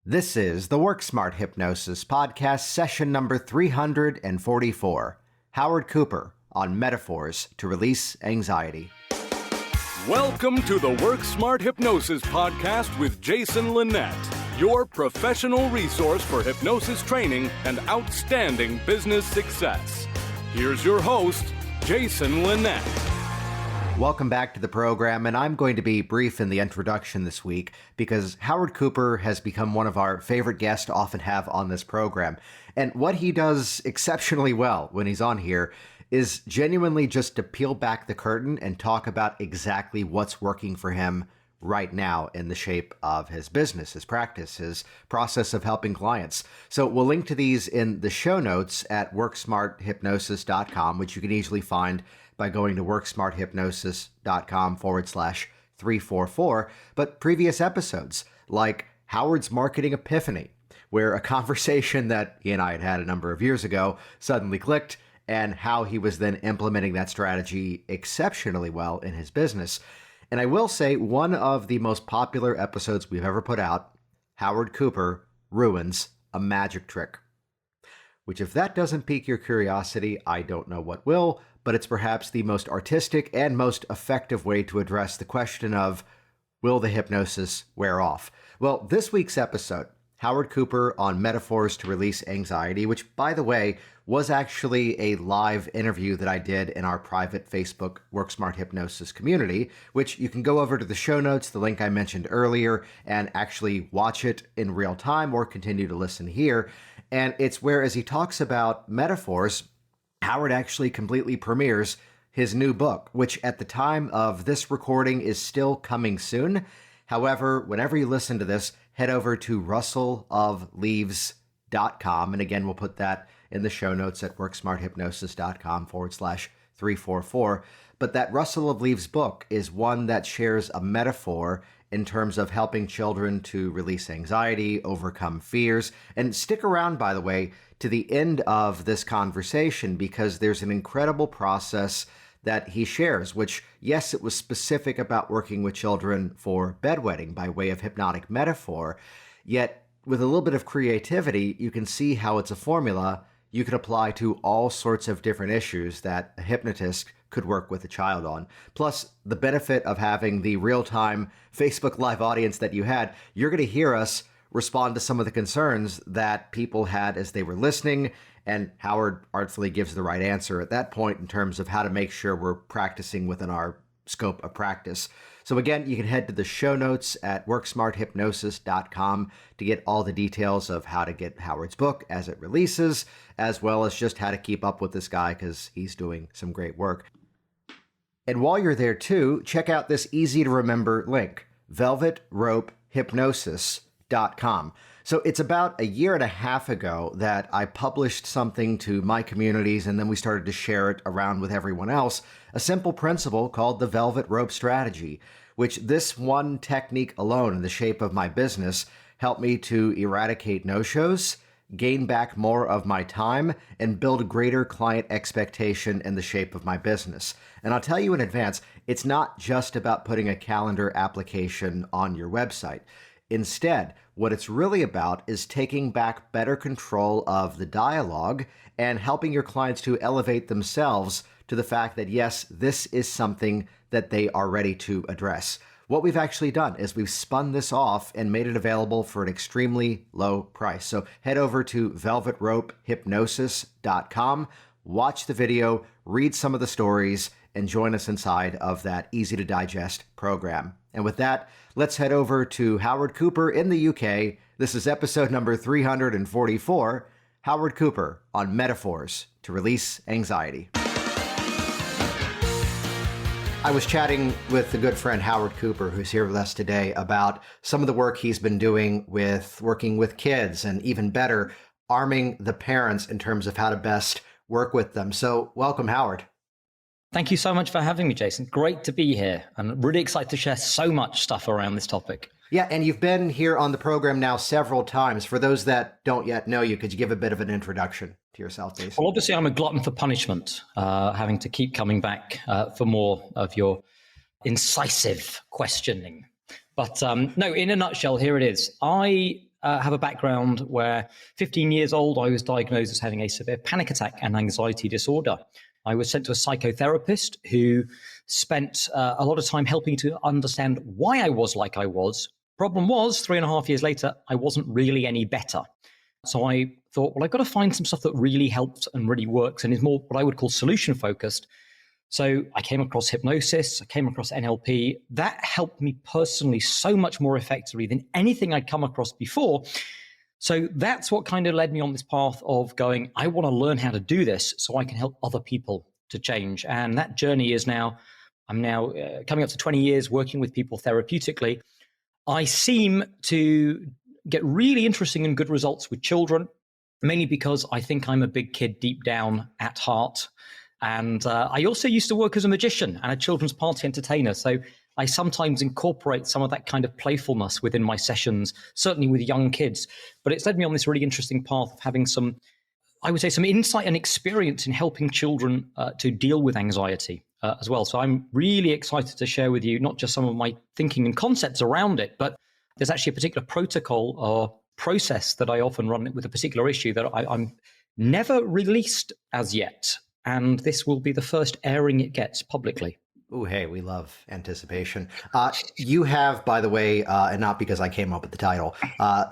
This is the Work Smart Hypnosis Podcast, session number 344. Howard Cooper on metaphors to release anxiety. Welcome to the Work Smart Hypnosis Podcast with Jason Linett, your professional resource for hypnosis training and outstanding business success. Here's your host, Jason Linett. Welcome back to the program, and I'm going to be brief in the introduction this week because Howard Cooper has become one of our favorite guests to often have on this program. And what he does exceptionally well when he's on here is genuinely just to peel back the curtain and talk about exactly what's working for him right now in the shape of his business, his practice, his process of helping clients. So we'll link to these in the show notes at worksmarthypnosis.com, which you can easily find by going to worksmarthypnosis.com/344. But previous episodes, like Howard's Marketing Epiphany, where a conversation that he and I had a number of years ago suddenly clicked, and how he was then implementing that strategy exceptionally well in his business. And I will say, one of the most popular episodes we've ever put out, Howard Cooper ruins a magic trick. Which, if that doesn't pique your curiosity, I don't know what will, but it's perhaps the most artistic and most effective way to address the question of, will the hypnosis wear off? Well, this week's episode, Howard Cooper on metaphors to release anxiety, which, by the way, was actually a live interview that I did in our private Facebook Work Smart Hypnosis community, which you can go over to the show notes, the link I mentioned earlier, and actually watch it in real time or continue to listen here. And it's where, as he talks about metaphors, Howard actually completely premieres his new book, which at the time of this recording is still coming soon. However, whenever you listen to this, head over to russellofleaves.com. And again, we'll put that in the show notes at worksmarthypnosis.com/344. But that Russell of Leaves book is one that shares a metaphor in terms of helping children to release anxiety, overcome fears. And stick around, by the way, to the end of this conversation, because there's an incredible process that he shares, which, yes, it was specific about working with children for bedwetting by way of hypnotic metaphor, yet with a little bit of creativity, you can see how it's a formula you could apply to all sorts of different issues that a hypnotist could work with a child on. Plus, the benefit of having the real-time Facebook Live audience that you had, you're going to hear us respond to some of the concerns that people had as they were listening, and Howard artfully gives the right answer at that point in terms of how to make sure we're practicing within our scope of practice. So again, you can head to the show notes at worksmarthypnosis.com to get all the details of how to get Howard's book as it releases, as well as just how to keep up with this guy because he's doing some great work. And while you're there too, check out this easy to remember link, velvetropehypnosis.com. So it's about a year and a half ago that I published something to my communities, and then we started to share it around with everyone else, a simple principle called the Velvet Rope Strategy, which this one technique alone in the shape of my business helped me to eradicate no-shows, gain back more of my time, and build greater client expectation in the shape of my business. And I'll tell you in advance, it's not just about putting a calendar application on your website. Instead, what it's really about is taking back better control of the dialogue and helping your clients to elevate themselves to the fact that, yes, this is something that they are ready to address. What we've actually done is we've spun this off and made it available for an extremely low price. So head over to velvetropehypnosis.com, watch the video, read some of the stories, and join us inside of that easy-to-digest program. And with that, let's head over to Howard Cooper in the UK. This is episode number 344, Howard Cooper on metaphors to release anxiety. I was chatting with the good friend Howard Cooper, who's here with us today, about some of the work he's been doing with working with kids, and even better, arming the parents in terms of how to best work with them. So welcome, Howard. Thank you so much for having me, Jason. Great to be here. I'm really excited to share so much stuff around this topic. Yeah, and you've been here on the program now several times. For those that don't yet know you, could you give a bit of an introduction to yourself, please? Well, obviously, I'm a glutton for punishment, having to keep coming back for more of your incisive questioning. But no, in a nutshell, here it is. I have a background where 15 years old, I was diagnosed as having a severe panic attack and anxiety disorder. I was sent to a psychotherapist who spent a lot of time helping to understand why I was like I was. Problem was, 3.5 years later, I wasn't really any better. So I thought, well, I've got to find some stuff that really helps and really works and is more what I would call solution focused. So I came across hypnosis, I came across NLP. That helped me personally so much more effectively than anything I'd come across before. So that's what kind of led me on this path of going, I want to learn how to do this so I can help other people to change. And that journey is now, I'm now coming up to 20 years working with people therapeutically. I seem to get really interesting and good results with children, mainly because I think I'm a big kid deep down at heart. And I also used to work as a magician and a children's party entertainer. So I sometimes incorporate some of that kind of playfulness within my sessions, certainly with young kids. But it's led me on this really interesting path of having some, I would say, some insight and experience in helping children to deal with anxiety as well. So I'm really excited to share with you not just some of my thinking and concepts around it, but there's actually a particular protocol or process that I often run with a particular issue that I'm never released as yet. And this will be the first airing it gets publicly. Oh, hey, we love anticipation. You have, by the way, and not because I came up with the title,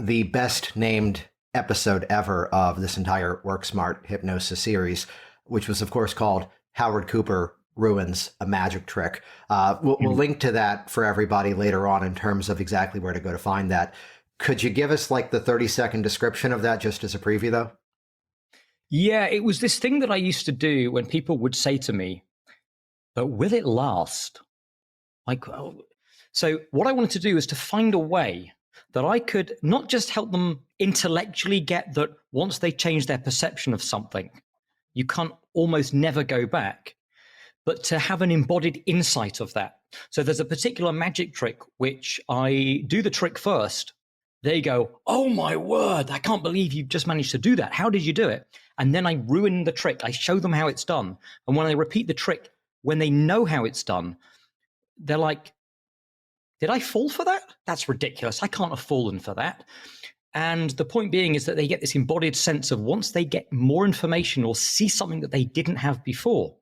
the best named episode ever of this entire Work Smart Hypnosis series, which was, of course, called Howard Cooper Ruins a Magic Trick. We'll link to that for everybody later on in terms of exactly where to go to find that. Could you give us like the 30-second description of that just as a preview, though? Yeah, it was this thing that I used to do when people would say to me, but will it last? Like, so what I wanted to do is to find a way that I could not just help them intellectually get that once they change their perception of something, you can't almost never go back, but to have an embodied insight of that. So there's a particular magic trick, which I do the trick first. They go, oh my word, I can't believe you just managed to do that. How did you do it? And then I ruin the trick. I show them how it's done. And when I repeat the trick, when they know how it's done, they're like, did I fall for that? That's ridiculous. I can't have fallen for that. And the point being is that they get this embodied sense of once they get more information or see something that they didn't have before,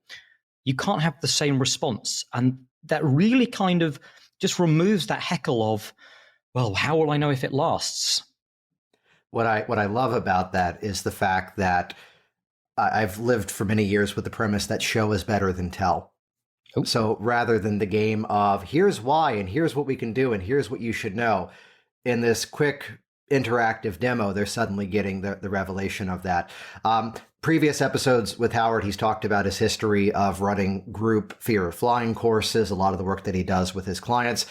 you can't have the same response. And that really kind of just removes that heckle of, well, how will I know if it lasts? What I love about that is the fact that I've lived for many years with the premise that show is better than tell. Oh. So rather than the game of here's why and here's what we can do and here's what you should know, in this quick interactive demo, they're suddenly getting the revelation of that. Previous episodes with Howard, he's talked about his history of running group fear of flying courses, a lot of the work that he does with his clients.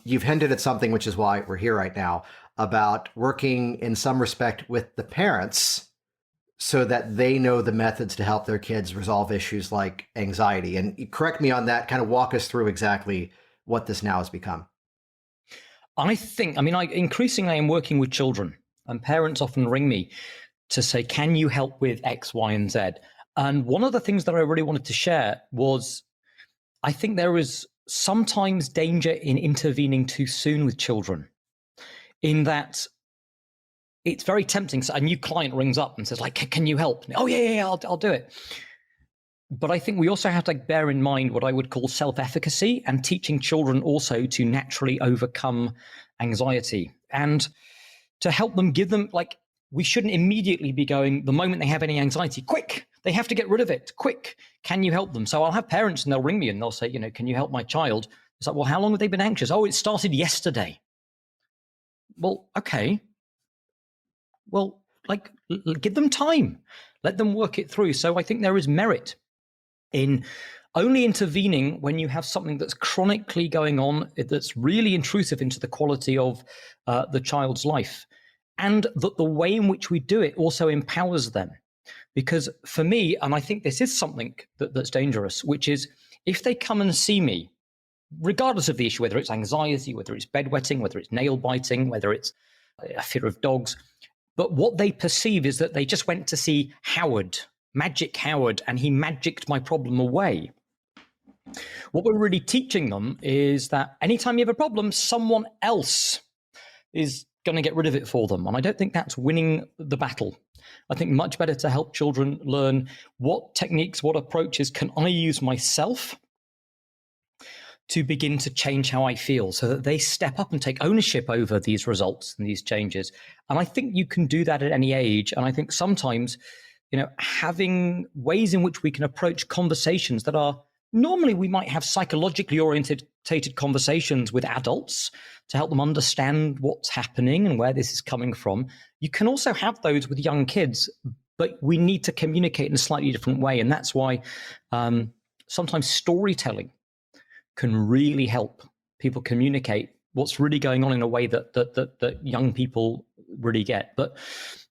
You've hinted at something, which is why we're here right now, about working in some respect with the parents so that they know the methods to help their kids resolve issues like anxiety. And correct me on that, kind of walk us through exactly what this now has become. Increasingly I'm working with children, and parents often ring me to say, can you help with X, Y, and Z? And one of the things that I really wanted to share was, I think there is sometimes danger in intervening too soon with children, in that it's very tempting. So a new client rings up and says, like, can you help? Oh, yeah, I'll do it. But I think we also have to bear in mind what I would call self-efficacy and teaching children also to naturally overcome anxiety and to help them, give them, like, we shouldn't immediately be going, the moment they have any anxiety, quick, they have to get rid of it, quick. Can you help them? So I'll have parents and they'll ring me and they'll say, can you help my child? It's like, well, how long have they been anxious? Oh, it started yesterday. Well, okay. Well, like, give them time. Let them work it through. So I think there is merit in only intervening when you have something that's chronically going on, that's really intrusive into the quality of the child's life. And that the way in which we do it also empowers them. Because for me, and I think this is something that's dangerous, which is if they come and see me, regardless of the issue, whether it's anxiety, whether it's bedwetting, whether it's nail biting, whether it's a fear of dogs, but what they perceive is that they just went to see Howard, Magic Howard, and he magicked my problem away. What we're really teaching them is that anytime you have a problem, someone else is going to get rid of it for them. And I don't think that's winning the battle. I think much better to help children learn what techniques, what approaches can I use myself to begin to change how I feel, so that they step up and take ownership over these results and these changes. And I think you can do that at any age. And I think sometimes, having ways in which we can approach conversations that are normally we might have psychologically orientated conversations with adults to help them understand what's happening and where this is coming from. You can also have those with young kids, but we need to communicate in a slightly different way. And that's why sometimes storytelling can really help people communicate what's really going on in a way that young people really get. But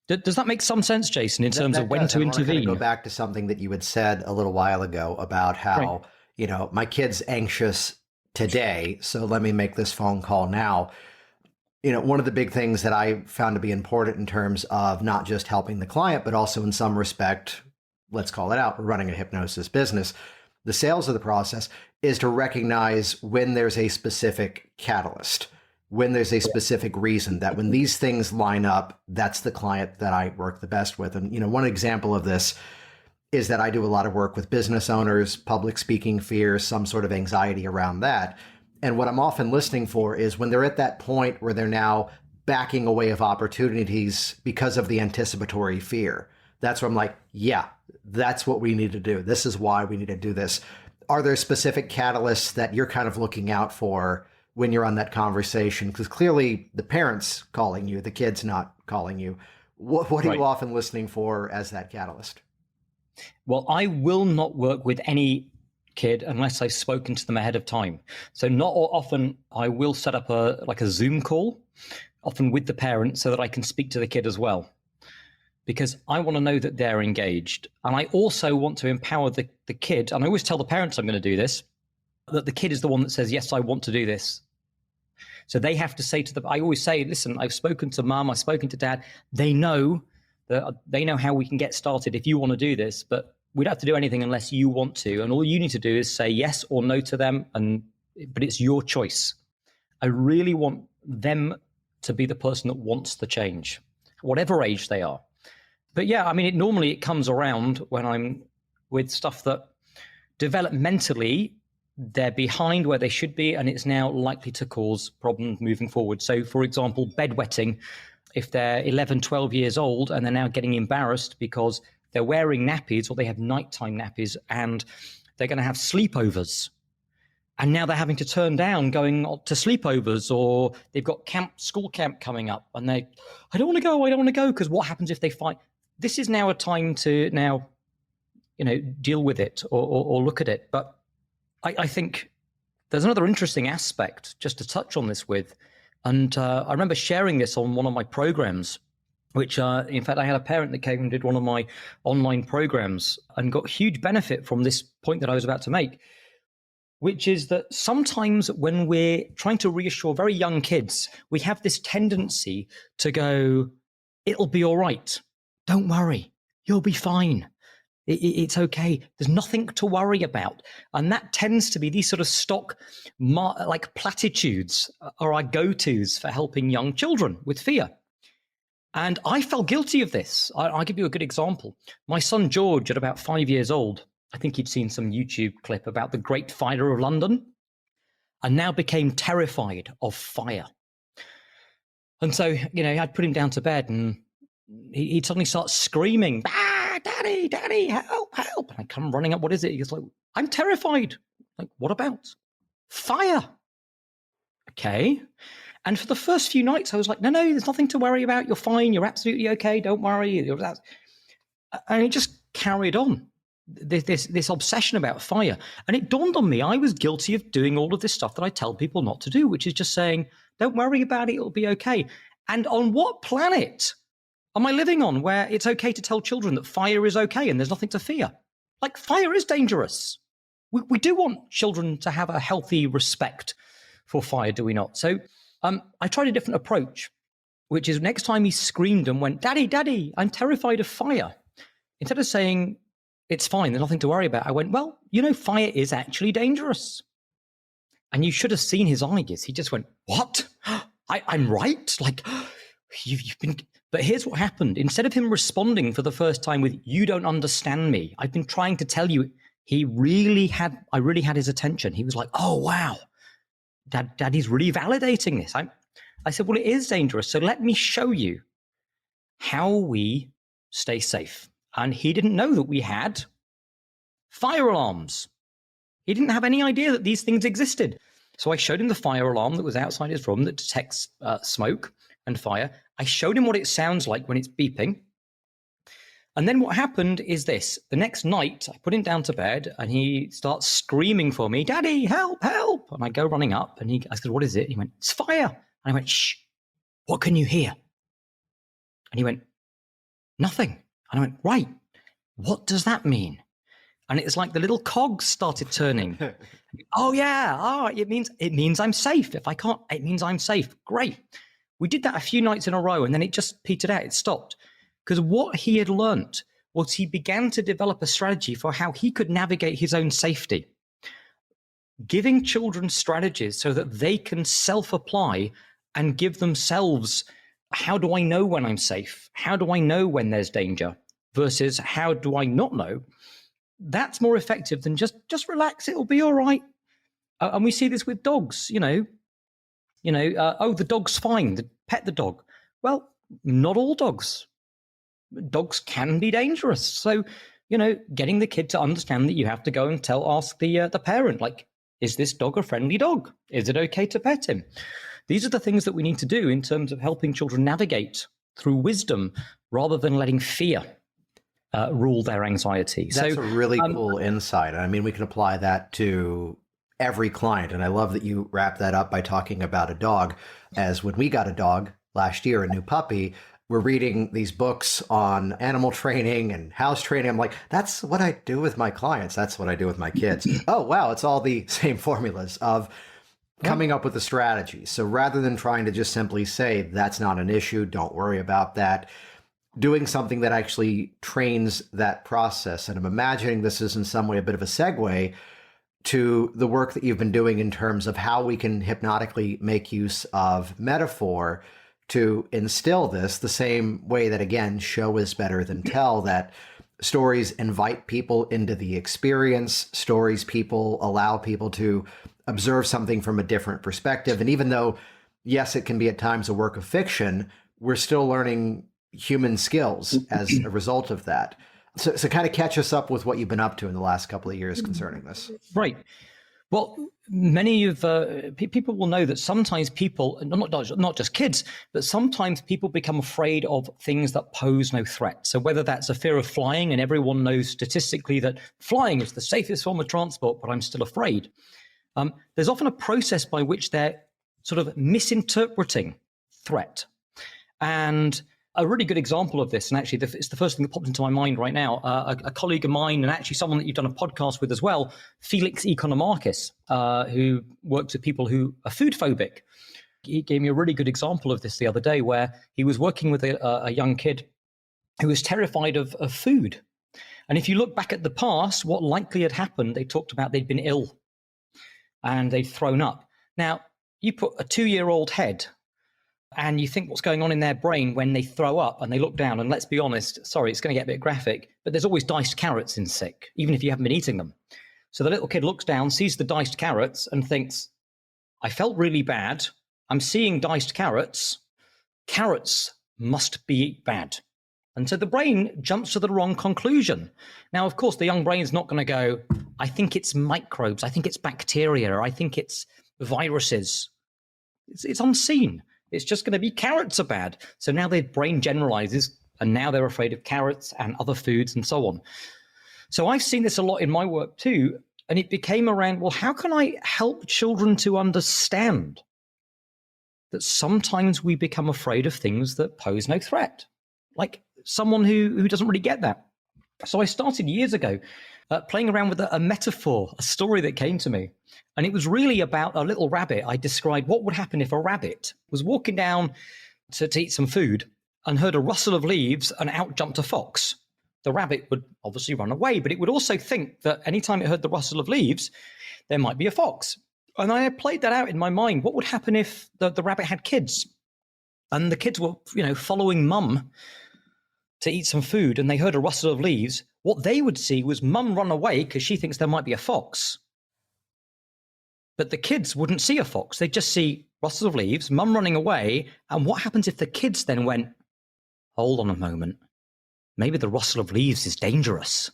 does that make some sense, Jason, in terms of when to intervene? Go back to something that you had said a little while ago about how, my kid's anxious today, so let me make this phone call now. One of the big things that I found to be important in terms of not just helping the client, but also in some respect, let's call it out, we're running a hypnosis business, the sales of the process, is to recognize when there's a specific catalyst, when there's a specific reason that when these things line up, that's the client that I work the best with. And, one example of this is that I do a lot of work with business owners, public speaking fears, some sort of anxiety around that. And what I'm often listening for is when they're at that point where they're now backing away of opportunities because of the anticipatory fear. That's where I'm like, yeah, that's what we need to do. This is why we need to do this. Are there specific catalysts that you're kind of looking out for when you're on that conversation? Because clearly the parent's calling you, the kid's not calling you. What are you often listening for as that catalyst? Well, I will not work with any kid unless I've spoken to them ahead of time. So not often I will set up a Zoom call, often with the parent, so that I can speak to the kid as well, because I want to know that they're engaged. And I also want to empower the kid. And I always tell the parents I'm going to do this, that the kid is the one that says, yes, I want to do this. So they have to say to them, I always say, listen, I've spoken to mom, I've spoken to dad. They know how we can get started if you want to do this, but we don't have to do anything unless you want to. And all you need to do is say yes or no to them. But it's your choice. I really want them to be the person that wants the change, whatever age they are. But yeah, I mean, normally it comes around when I'm with stuff that developmentally they're behind where they should be, and it's now likely to cause problems moving forward. So for example, bedwetting, if they're 11, 12 years old and they're now getting embarrassed because they're wearing nappies or they have nighttime nappies and they're going to have sleepovers. And now they're having to turn down going to sleepovers, or they've got school camp coming up and I don't want to go because what happens if they fight? This is now a time to deal with it or look at it. But I think there's another interesting aspect just to touch on this with. And I remember sharing this on one of my programs, which in fact, I had a parent that came and did one of my online programs and got huge benefit from this point that I was about to make, which is that sometimes when we're trying to reassure very young kids, we have this tendency to go, it'll be all right. Don't worry. You'll be fine. It's okay. There's nothing to worry about. And that tends to be these sort of stock platitudes are our go-tos for helping young children with fear. And I felt guilty of this. I'll give you a good example. My son, George, at about 5 years old, I think he'd seen some YouTube clip about the Great Fire of London and now became terrified of fire. And so, I'd put him down to bed and he'd suddenly start screaming, Daddy, help. And I come running up. What is it? He goes like, I'm terrified. Like, what about? Fire. Okay. And for the first few nights, I was like, no, there's nothing to worry about. You're fine. You're absolutely okay. Don't worry. And it just carried on. This obsession about fire. And it dawned on me, I was guilty of doing all of this stuff that I tell people not to do, which is just saying, don't worry about it. It'll be okay. And on what planet am I living on where it's okay to tell children that fire is okay and there's nothing to fear? Like, fire is dangerous. We do want children to have a healthy respect for fire, do we not? So I tried a different approach, which is next time he screamed and went, Daddy, I'm terrified of fire. Instead of saying, it's fine, there's nothing to worry about, I went, well, fire is actually dangerous. And you should have seen his eyes. He just went, what? I'm right? Like, you've been, but here's what happened. Instead of him responding for the first time with, you don't understand me, I've been trying to tell you, I really had his attention. He was like, oh, wow, Daddy's really validating this. I said, well, it is dangerous. So let me show you how we stay safe. And he didn't know that we had fire alarms. He didn't have any idea that these things existed. So I showed him the fire alarm that was outside his room that detects smoke and fire. I showed him what it sounds like when it's beeping. And then what happened is this. The next night, I put him down to bed and he starts screaming for me, Daddy, help, help. And I go running up and I said, what is it? He went, it's fire. And I went, shh, what can you hear? And he went, nothing. And I went, right, what does that mean? And it's like the little cogs started turning. Oh yeah, it means I'm safe. If I can't, it means I'm safe. Great. We did that a few nights in a row and then it just petered out, it stopped. Because what he had learnt was he began to develop a strategy for how he could navigate his own safety. Giving children strategies so that they can self-apply and give themselves, how do I know when I'm safe? How do I know when there's danger? Versus how do I not know? That's more effective than just relax, it'll be all right. And we see this with dogs, oh, the dog's fine, pet the dog. Well, not all dogs. Dogs can be dangerous. So, getting the kid to understand that you have to go and ask the parent, like, is this dog a friendly dog? Is it okay to pet him? These are the things that we need to do in terms of helping children navigate through wisdom rather than letting fear rule their anxiety. That's a really cool insight. I mean, we can apply that to every client. And I love that you wrap that up by talking about a dog. As when we got a dog last year, a new puppy, we're reading these books on animal training and house training. I'm like, that's what I do with my clients. That's what I do with my kids. Oh, wow. It's all the same formulas of coming up with a strategy. So rather than trying to just simply say, that's not an issue, don't worry about that, doing something that actually trains that process. And I'm imagining this is in some way a bit of a segue to the work that you've been doing in terms of how we can hypnotically make use of metaphor to instill this, the same way that, again, show is better than tell, that stories invite people into the experience. Stories allow people to observe something from a different perspective. And even though, yes, it can be at times a work of fiction, we're still learning human skills as a result of that. So kind of catch us up with what you've been up to in the last couple of years concerning this. Right. Well, many of people will know that sometimes people, not just kids, but sometimes people become afraid of things that pose no threat. So whether that's a fear of flying, and everyone knows statistically that flying is the safest form of transport, but I'm still afraid. There's often a process by which they're sort of misinterpreting threat. And a really good example of this, and actually it's the first thing that popped into my mind right now, a colleague of mine, and actually someone that you've done a podcast with as well, Felix Economarkis, who works with people who are food phobic. He gave me a really good example of this the other day, where he was working with a young kid who was terrified of food. And if you look back at the past, what likely had happened, they talked about they'd been ill and they'd thrown up. Now, you put a 2-year-old head and you think what's going on in their brain when they throw up and they look down, and let's be honest, sorry, it's going to get a bit graphic, but there's always diced carrots in sick, even if you haven't been eating them. So the little kid looks down, sees the diced carrots and thinks, I felt really bad. I'm seeing diced carrots. Carrots must be bad. And so the brain jumps to the wrong conclusion. Now, of course, the young brain's not going to go, I think it's microbes, I think it's bacteria, I think it's viruses. It's unseen. It's just going to be carrots are bad. So now their brain generalizes, and now they're afraid of carrots and other foods and so on. So I've seen this a lot in my work too. And it became around, well, how can I help children to understand that sometimes we become afraid of things that pose no threat? Like someone who doesn't really get that. So I started years ago playing around with a metaphor, a story that came to me. And it was really about a little rabbit. I described what would happen if a rabbit was walking down to eat some food and heard a rustle of leaves and out jumped a fox. The rabbit would obviously run away, but it would also think that anytime it heard the rustle of leaves, there might be a fox. And I played that out in my mind. What would happen if the rabbit had kids? And the kids were, following mum to eat some food, and they heard a rustle of leaves. What they would see was mum run away because she thinks there might be a fox. But the kids wouldn't see a fox. They'd just see rustles of leaves, mum running away. And what happens if the kids then went, hold on a moment, maybe the rustle of leaves is dangerous?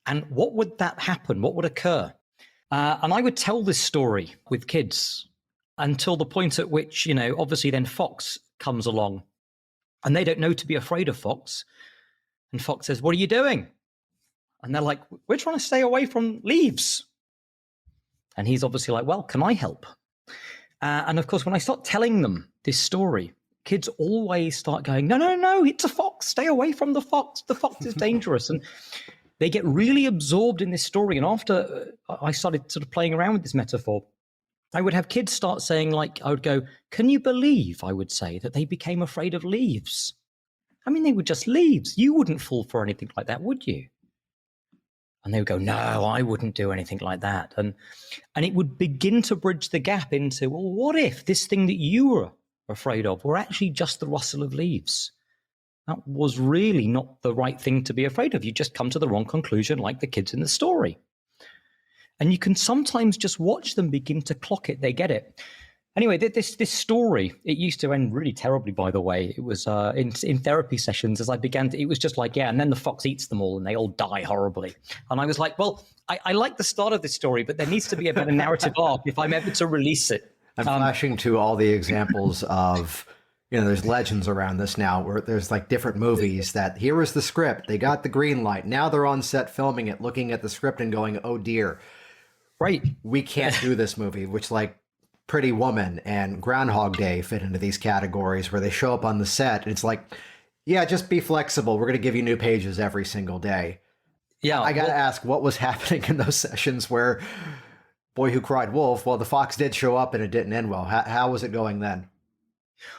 And what would that happen? What would occur? And I would tell this story with kids until the point at which, obviously then fox comes along and they don't know to be afraid of fox. And fox says, what are you doing? And they're like, we're trying to stay away from leaves. And he's obviously like, well, can I help? And of course, when I start telling them this story, kids always start going, no, it's a fox. Stay away from the fox. The fox is dangerous. And they get really absorbed in this story. And after I started sort of playing around with this metaphor, I would have kids start saying, I would go, can you believe, I would say, that they became afraid of leaves? I mean, they were just leaves. You wouldn't fall for anything like that, would you? And they would go, no, I wouldn't do anything like that. And it would begin to bridge the gap into, well, what if this thing that you were afraid of were actually just the rustle of leaves? That was really not the right thing to be afraid of. You just come to the wrong conclusion like the kids in the story. And you can sometimes just watch them begin to clock it. They get it. Anyway, this story, it used to end really terribly, by the way. It was in therapy sessions as I began to, it was just like, and then the fox eats them all and they all die horribly. And I was like, well, I like the start of this story, but there needs to be a better narrative arc if I'm ever to release it. I'm flashing to all the examples of, there's legends around this now where there's like different movies that here is the script. They got the green light. Now they're on set filming it, looking at the script and going, oh dear. Right. We can't do this movie, which like Pretty Woman and Groundhog Day fit into these categories where they show up on the set. And it's like, yeah, just be flexible. We're going to give you new pages every single day. Yeah. I got to ask, what was happening in those sessions where Boy Who Cried Wolf, well, the fox did show up and it didn't end well. How was it going then?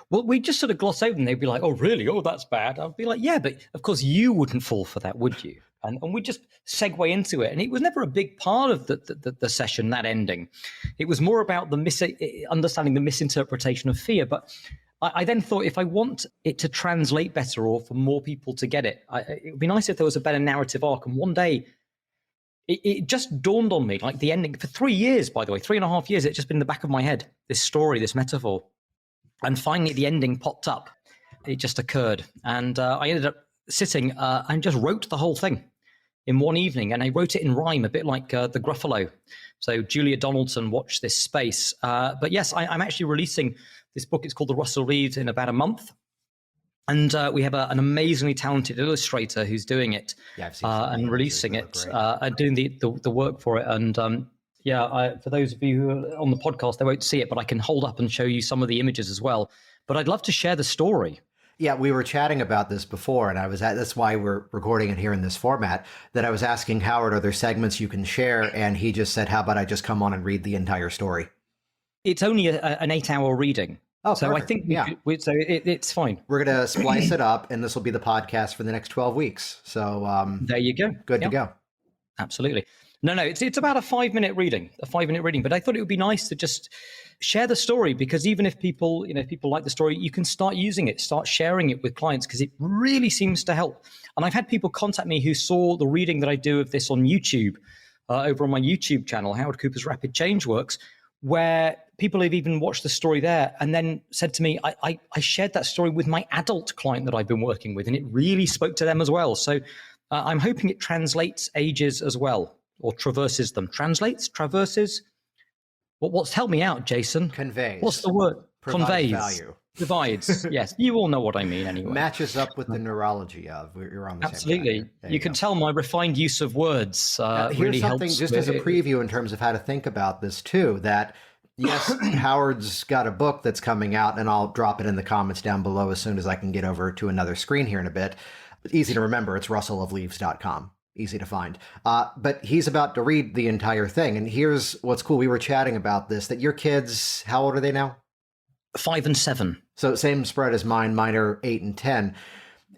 Well, we just sort of gloss over and they'd be like, oh, really? Oh, that's bad. I'd be like, yeah, but of course you wouldn't fall for that, would you? And we just segue into it. And it was never a big part of the session, that ending. It was more about the understanding the misinterpretation of fear. But I then thought, if I want it to translate better or for more people to get it, it would be nice if there was a better narrative arc. And one day, it just dawned on me, like the ending, for 3 years, by the way, 3.5 years, it's just been in the back of my head, this story, this metaphor. And finally, the ending popped up. It just occurred. And I ended up sitting and just wrote the whole thing in one evening. And I wrote it in rhyme, a bit like the Gruffalo. So Julia Donaldson, watch this space. But yes, I'm actually releasing this book. It's called The Russell Reed in about a month. And we have an amazingly talented illustrator who's doing it and releasing it and doing the work for it. And for those of you who are on the podcast, they won't see it, but I can hold up and show you some of the images as well. But I'd love to share the story. Yeah, we were chatting about this before, and that's why we're recording it here in this format, that I was asking Howard, are there segments you can share? And he just said, how about I just come on and read the entire story? It's only an 8-hour reading. Oh, so perfect. I think it's fine. We're going to splice it up, and this will be the podcast for the next 12 weeks. So there you go. Good to go. Absolutely. No, it's about a 5-minute reading, But I thought it would be nice to just share the story, because even if people like the story, you can start using it, start sharing it with clients, because it really seems to help. And I've had people contact me who saw the reading that I do of this on YouTube, over on my YouTube channel, Howard Cooper's Rapid ChangeWorks, where people have even watched the story there and then said to me, I shared that story with my adult client that I've been working with, and it really spoke to them as well. So I'm hoping it translates ages as well, or traverses them. Translates? Traverses? What's help me out, Jason? Conveys. What's the word? Conveys. Value. Divides. Yes, you all know what I mean anyway. Matches up with the neurology of. You're on the Absolutely. Same track. You can tell my refined use of words here's really something helps. Just as a preview in terms of how to think about this too, that yes, Howard's got a book that's coming out, and I'll drop it in the comments down below as soon as I can get over to another screen here in a bit. Easy to remember. It's russellofleaves.com. Easy to find. But he's about to read the entire thing. And here's what's cool. We were chatting about this, that your kids, how old are they now? 5 and 7. So same spread as mine. Mine are 8 and 10.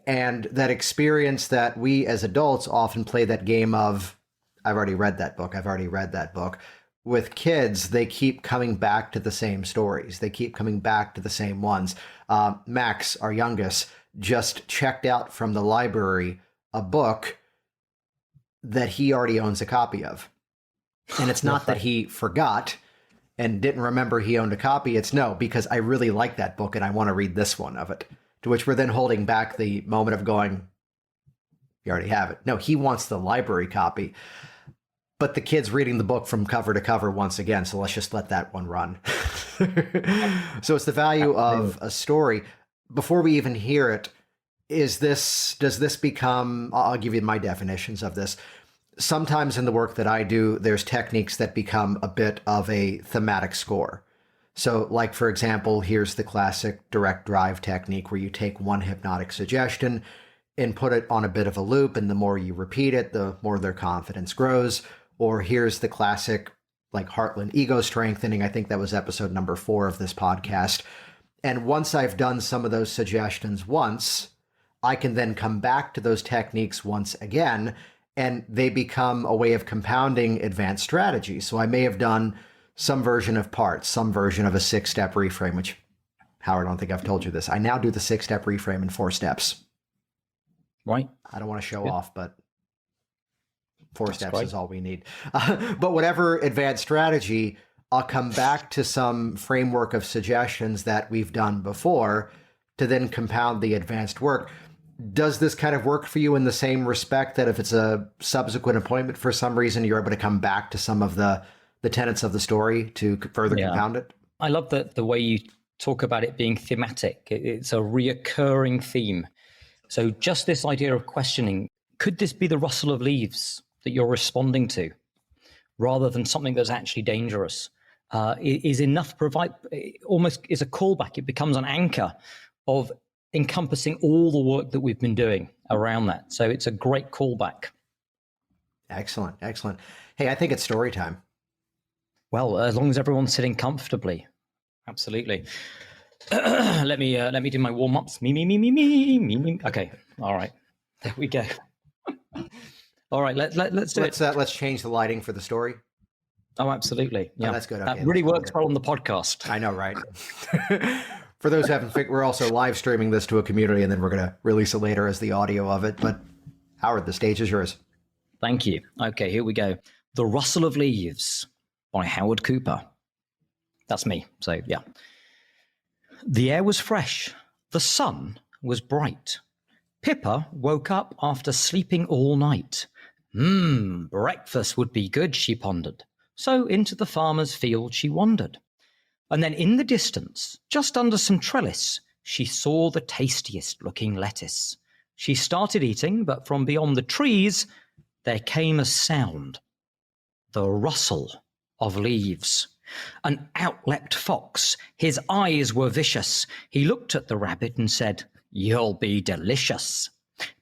And that experience that we as adults often play that game of, I've already read that book. with kids, they keep coming back to the same stories. They keep coming back to the same ones. Max, our youngest, just checked out from the library a book that he already owns a copy of. And it's not that he forgot and didn't remember he owned a copy. It's no, because I really like that book and I want to read this one of it. To which we're then holding back the moment of going, you already have it. No, he wants the library copy. But the kid's reading the book from cover to cover once again, so let's just let that one run. So it's the value of a story. Before we even hear it, does this become, I'll give you my definitions of this. Sometimes in the work that I do, there's techniques that become a bit of a thematic score. So like, for example, here's the classic direct drive technique where you take one hypnotic suggestion and put it on a bit of a loop, and the more you repeat it, the more their confidence grows. Or here's the classic, like Heartland ego strengthening. I think that was episode number 4 of this podcast. And once I've done some of those suggestions once, I can then come back to those techniques once again, and they become a way of compounding advanced strategies. So I may have done some version of parts, some version of a 6-step reframe, which, Howard, I don't think I've told you this. I now do the 6-step reframe in 4 steps. Right. I don't want to show off, but 4 steps is all we need. But whatever advanced strategy, I'll come back to some framework of suggestions that we've done before to then compound the advanced work. Does this kind of work for you in the same respect that if it's a subsequent appointment for some reason, you're able to come back to some of the tenets of the story to further compound it? I love the way you talk about it being thematic. It's a reoccurring theme. So just this idea of questioning, could this be the rustle of leaves that you're responding to, rather than something that's actually dangerous, is enough to provide, almost is a callback. It becomes an anchor of encompassing all the work that we've been doing around that. So it's a great callback. Excellent, excellent. Hey, I think it's story time. Well, as long as everyone's sitting comfortably. Absolutely. Let me do my warm-ups. Me. Okay. All right. There we go. All right, let's do it. Let's change the lighting for the story. Oh, absolutely. Yeah, that's good. Okay, that really works well on the podcast. I know, right? For those who haven't figured, we're also live streaming this to a community, and then we're going to release it later as the audio of it. But Howard, the stage is yours. Thank you. Okay, here we go. The Rustle of Leaves by Howard Cooper. That's me. So, yeah. The air was fresh. The sun was bright. Pippa woke up after sleeping all night. Breakfast would be good, she pondered. So into the farmer's field she wandered. And then in the distance, just under some trellis, she saw the tastiest looking lettuce. She started eating, but from beyond the trees, there came a sound. The rustle of leaves. An out-leapt fox. His eyes were vicious. He looked at the rabbit and said, "You'll be delicious."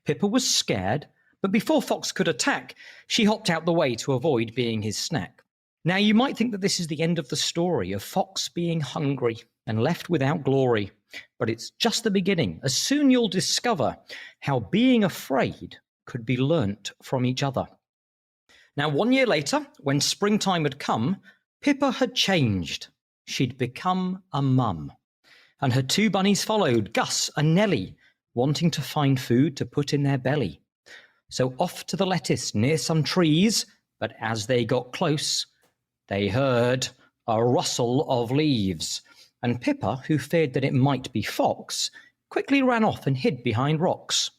Pippa was scared, but before Fox could attack, she hopped out the way to avoid being his snack. Now, you might think that this is the end of the story of Fox being hungry and left without glory, but it's just the beginning. As soon you'll discover how being afraid could be learnt from each other. Now, 1 year later, when springtime had come, Pippa had changed. She'd become a mum. And her 2 bunnies followed, Gus and Nellie, wanting to find food to put in their belly. So off to the lettuce near some trees, but as they got close, they heard a rustle of leaves. And Pippa, who feared that it might be Fox, quickly ran off and hid behind rocks.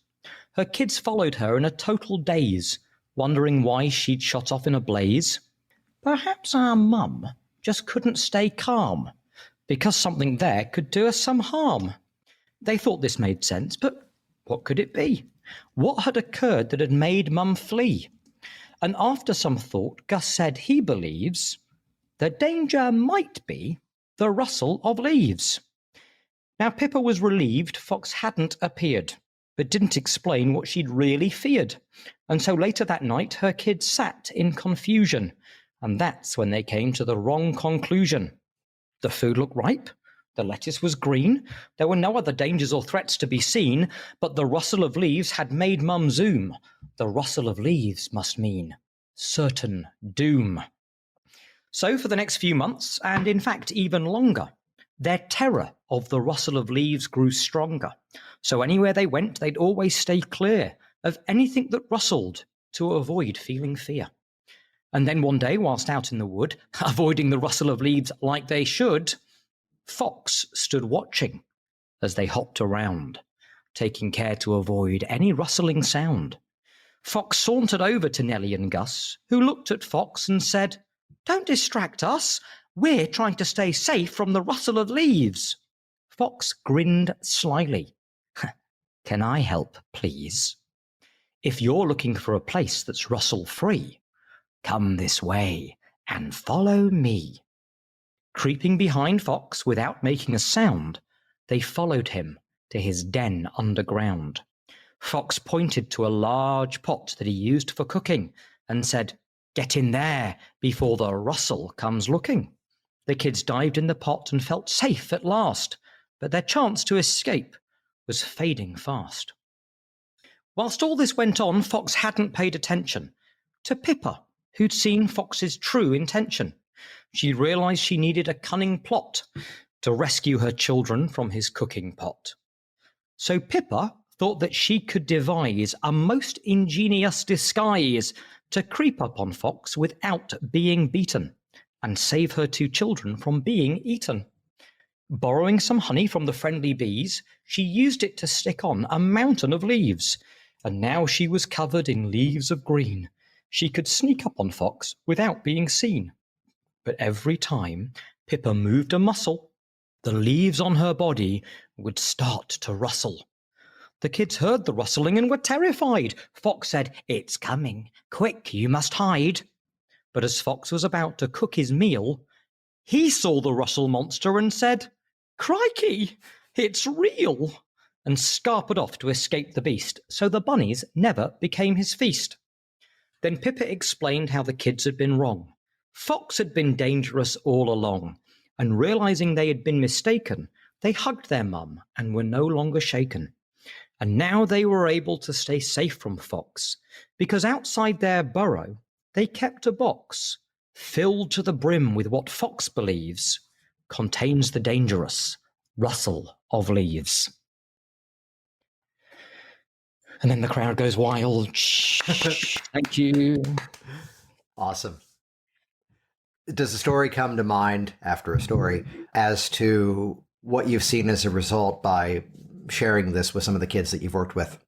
Her kids followed her in a total daze, wondering why she'd shot off in a blaze. Perhaps our mum just couldn't stay calm, because something there could do us some harm. They thought this made sense, but what could it be? What had occurred that had made Mum flee? And after some thought, Gus said he believes the danger might be the rustle of leaves. Now, Pippa was relieved Fox hadn't appeared, but didn't explain what she'd really feared. And so later that night, her kids sat in confusion, and that's when they came to the wrong conclusion. The food looked ripe. The lettuce was green. There were no other dangers or threats to be seen, but the rustle of leaves had made Mum zoom. The rustle of leaves must mean certain doom. So for the next few months, and in fact even longer, their terror of the rustle of leaves grew stronger. So anywhere they went, they'd always stay clear of anything that rustled to avoid feeling fear. And then one day, whilst out in the wood, avoiding the rustle of leaves like they should, Fox stood watching as they hopped around, taking care to avoid any rustling sound. Fox sauntered over to Nellie and Gus, who looked at Fox and said, "Don't distract us. We're trying to stay safe from the rustle of leaves." Fox grinned slyly. "Can I help, please? If you're looking for a place that's rustle-free, come this way and follow me." Creeping behind Fox without making a sound, they followed him to his den underground. Fox pointed to a large pot that he used for cooking and said, "Get in there before the rustle comes looking." The kids dived in the pot and felt safe at last, but their chance to escape was fading fast. Whilst all this went on, Fox hadn't paid attention to Pippa, who'd seen Fox's true intention. She realized she needed a cunning plot to rescue her children from his cooking pot. So Pippa thought that she could devise a most ingenious disguise to creep up on Fox without being beaten and save her two children from being eaten. Borrowing some honey from the friendly bees, she used it to stick on a mountain of leaves, and now she was covered in leaves of green. She could sneak up on Fox without being seen. But every time Pippa moved a muscle, the leaves on her body would start to rustle. The kids heard the rustling and were terrified. Fox said, "It's coming. Quick, you must hide." But as Fox was about to cook his meal, he saw the rustle monster and said, "Crikey, it's real," and scarpered off to escape the beast, so the bunnies never became his feast. Then Pippa explained how the kids had been wrong. Fox had been dangerous all along, and realizing they had been mistaken, they hugged their mum and were no longer shaken. And now they were able to stay safe from Fox, because outside their burrow, they kept a box filled to the brim with what Fox believes contains the dangerous rustle of leaves. And then the crowd goes wild. Thank you. Awesome. Does a story come to mind after a story as to what you've seen as a result by sharing this with some of the kids that you've worked with?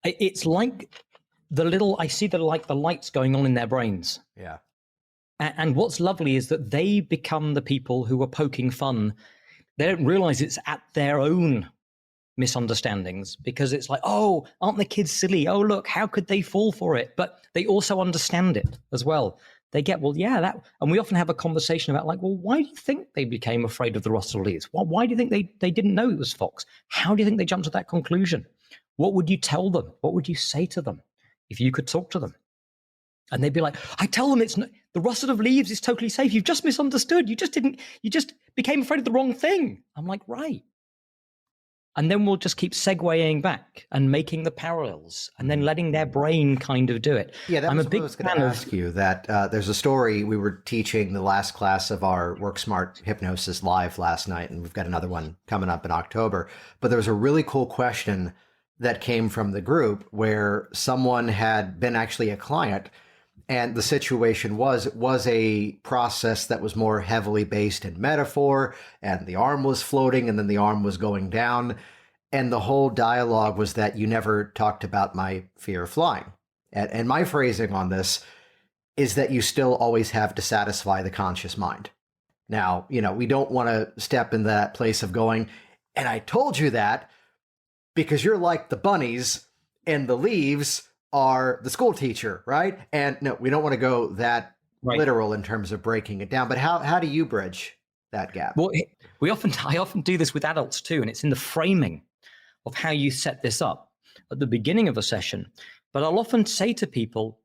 It's like I see the lights going on in their brains. Yeah. And what's lovely is that they become the people who are poking fun. They don't realize it's at their own misunderstandings, because it's like, oh, aren't the kids silly? Oh, look, how could they fall for it? But they also understand it as well. They get, well, yeah, that, and we often have a conversation about like, well, why do you think they became afraid of the rustle leaves? Why do you think they didn't know it was Fox? How do you think they jumped to that conclusion? What would you tell them? What would you say to them if you could talk to them? And they'd be like, I tell them it's the rustle of leaves is totally safe. You've just misunderstood. You just became afraid of the wrong thing. I'm like, right. And then we'll just keep segueing back and making the parallels and then letting their brain kind of do it. Yeah, I'm was a big what I was going to ask you. That there's a story we were teaching the last class of our Work Smart Hypnosis live last night, and we've got another one coming up in October. But there was a really cool question that came from the group where someone had been actually a client, and the situation was a process that was more heavily based in metaphor, and the arm was floating and then the arm was going down. And the whole dialogue was that you never talked about my fear of flying. And my phrasing on this is that you still always have to satisfy the conscious mind. Now, we don't want to step in that place of going, and I told you that because you're like the bunnies and the leaves are the school teacher, right? And no, we don't want to go that literal in terms of breaking it down. But how do you bridge that gap? Well, I often do this with adults too, and it's in the framing of how you set this up at the beginning of a session. But I'll often say to people,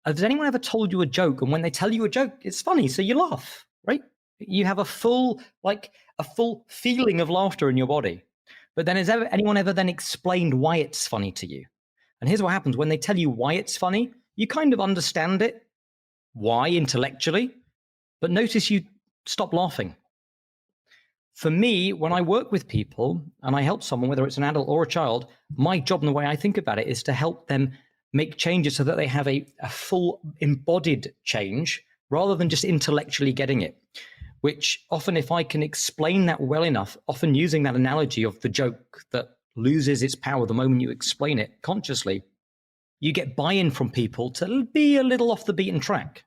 has anyone ever told you a joke? And when they tell you a joke, it's funny, so you laugh, right? You have a full feeling of laughter in your body. But then has anyone ever then explained why it's funny to you? And here's what happens when they tell you why it's funny, you kind of understand it, why intellectually, but notice you stop laughing. For me, when I work with people and I help someone, whether it's an adult or a child, my job and the way I think about it is to help them make changes so that they have a full embodied change rather than just intellectually getting it, which often, if I can explain that well enough, often using that analogy of the joke that loses its power the moment you explain it consciously, you get buy-in from people to be a little off the beaten track,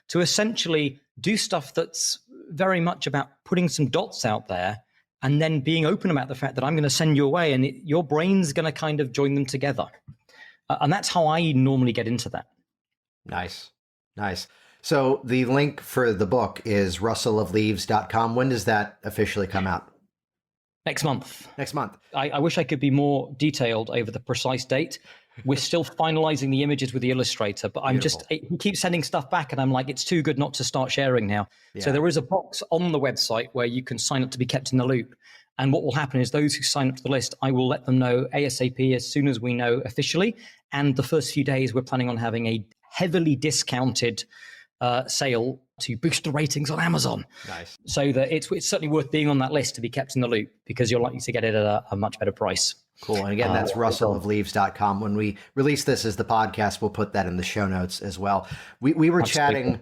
to essentially do stuff that's very much about putting some dots out there and then being open about the fact that I'm going to send you away and your brain's going to kind of join them together. And that's how I normally get into that. Nice. So the link for the book is rustleofleaves.com. When does that officially come out? Next month. I wish I could be more detailed over the precise date. We're still finalizing the images with the illustrator, but he keeps sending stuff back and I'm like, it's too good not to start sharing now. Yeah. So there is a box on the website where you can sign up to be kept in the loop. And what will happen is those who sign up to the list, I will let them know ASAP as soon as we know officially. And the first few days, we're planning on having a heavily discounted sale to boost the ratings on Amazon. Nice. So that it's certainly worth being on that list to be kept in the loop because you're likely to get it at a much better price. Cool. And again, that's rustleofleaves.com. When we release this as the podcast, we'll put that in the show notes as well. We were chatting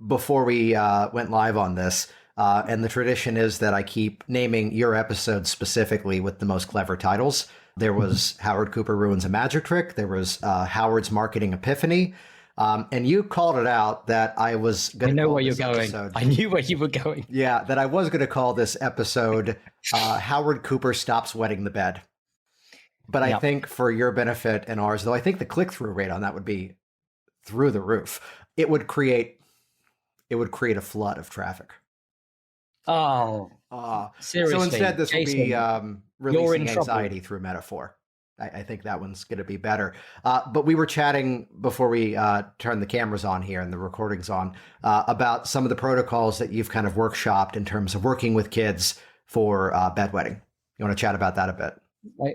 before we went live on this, and the tradition is that I keep naming your episodes specifically with the most clever titles. There was Howard Cooper Ruins a Magic Trick. There was Howard's Marketing Epiphany. And you called it out that I was going to call this episode. I knew where you were going. Yeah, that I was going to call this episode Howard Cooper Stops Wetting the Bed. But I think for your benefit and ours, though I think the click-through rate on that would be through the roof, it would create a flood of traffic. Oh, seriously. So instead, this Jason, will be releasing anxiety through metaphor. I think that one's going to be better. But we were chatting before we turned the cameras on here and the recordings on about some of the protocols that you've kind of workshopped in terms of working with kids for bedwetting. You want to chat about that a bit?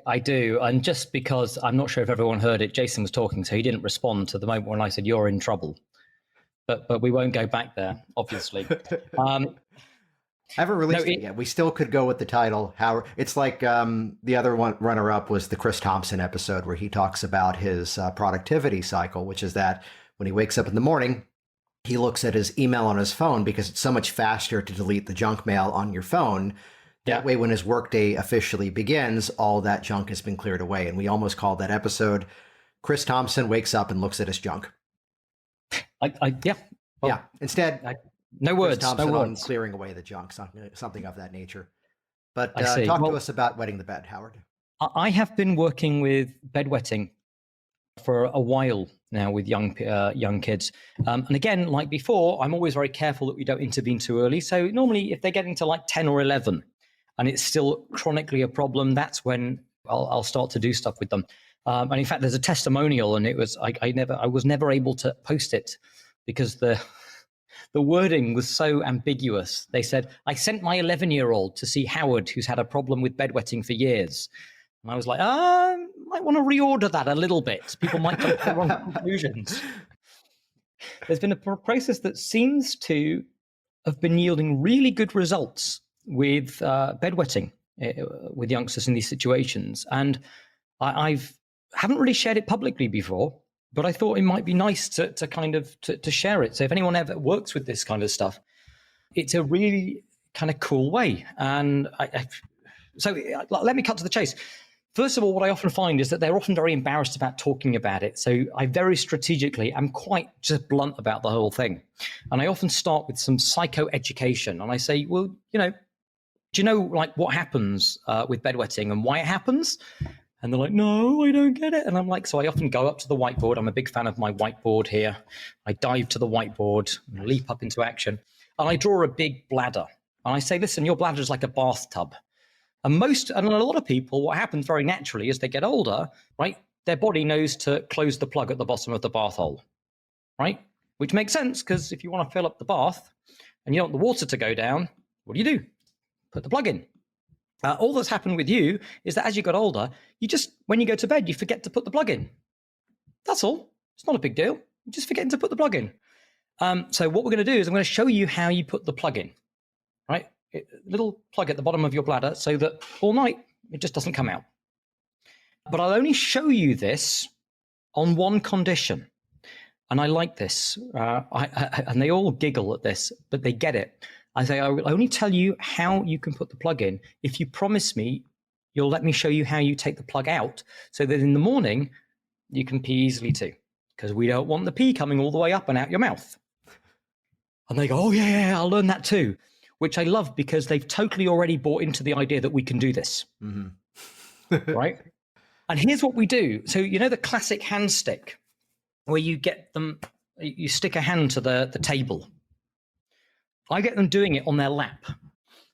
I do. And just because I'm not sure if everyone heard it, Jason was talking, so he didn't respond to the moment when I said, you're in trouble. But we won't go back there, obviously. I haven't released it yet. We still could go with the title. Howard. It's like the other one runner-up was the Chris Thompson episode where he talks about his productivity cycle, which is that when he wakes up in the morning, he looks at his email on his phone because it's so much faster to delete the junk mail on your phone. That way, when his workday officially begins, all that junk has been cleared away. And we almost called that episode, Chris Thompson wakes up and looks at his junk. Instead, no words. Chris Thompson no on words. clearing away the junk, something of that nature. But talk to us about wetting the bed, Howard. I have been working with bedwetting for a while now with young kids. And again, like before, I'm always very careful that we don't intervene too early. So normally if they get into like 10 or 11 and it's still chronically a problem, that's when I'll start to do stuff with them. And in fact, there's a testimonial, and it was I was never able to post it because the wording was so ambiguous. They said, I sent my 11-year-old to see Howard, who's had a problem with bedwetting for years. And I was like, might want to reorder that a little bit. People might come to the wrong conclusions. There's been a process that seems to have been yielding really good results with bedwetting with youngsters in these situations. And I haven't really shared it publicly before, but I thought it might be nice to kind of to share it. So if anyone ever works with this kind of stuff, it's a really kind of cool way. And so let me cut to the chase. First of all, what I often find is that they're often very embarrassed about talking about it. So I very strategically am quite just blunt about the whole thing. And I often start with some psychoeducation. And I say, well, do you know like what happens with bedwetting and why it happens? And they're like, no, I don't get it. And I'm like, so I often go up to the whiteboard. I'm a big fan of my whiteboard here. I dive to the whiteboard, and leap up into action. And I draw a big bladder. And I say, listen, your bladder is like a bathtub. And a lot of people, what happens very naturally as they get older, right? Their body knows to close the plug at the bottom of the bath hole, right? Which makes sense because if you want to fill up the bath and you don't want the water to go down, what do? Put the plug in. All that's happened with you is that as you got older, when you go to bed, you forget to put the plug in. That's all. It's not a big deal. You're just forgetting to put the plug in. So what we're going to do is I'm going to show you how you put the plug in, right? A little plug at the bottom of your bladder so that all night it just doesn't come out. But I'll only show you this on one condition. And I like this. And they all giggle at this, but they get it. I say, I will only tell you how you can put the plug in if you promise me you'll let me show you how you take the plug out so that in the morning you can pee easily too, because we don't want the pee coming all the way up and out your mouth. And they go, oh, yeah, I'll learn that too, which I love because they've totally already bought into the idea that we can do this, right? And here's what we do. So, you know, the classic hand stick where you get them, you stick a hand to the table. I get them doing it on their lap.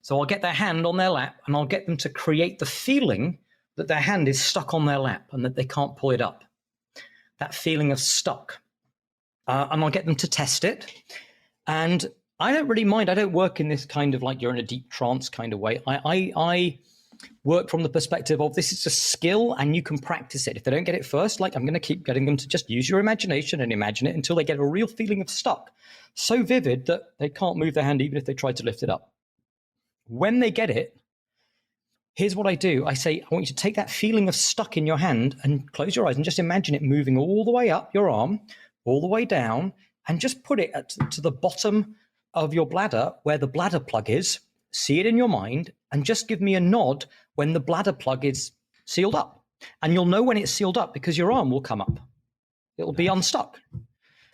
So I'll get their hand on their lap and I'll get them to create the feeling that their hand is stuck on their lap and that they can't pull it up. That feeling of stuck. And I'll get them to test it. And I don't really mind. I don't work in this kind of like you're in a deep trance kind of way. I work from the perspective of this is a skill and you can practice it. If they don't get it first, like I'm going to keep getting them to just use your imagination and imagine it until they get a real feeling of stuck. So vivid that they can't move their hand even if they try to lift it up. When they get it, here's what I do. I say, I want you to take that feeling of stuck in your hand and close your eyes and just imagine it moving all the way up your arm, all the way down, and just put it to the bottom of your bladder where the bladder plug is. See it in your mind and just give me a nod when the bladder plug is sealed up. And you'll know when it's sealed up because your arm will come up. It'll be unstuck.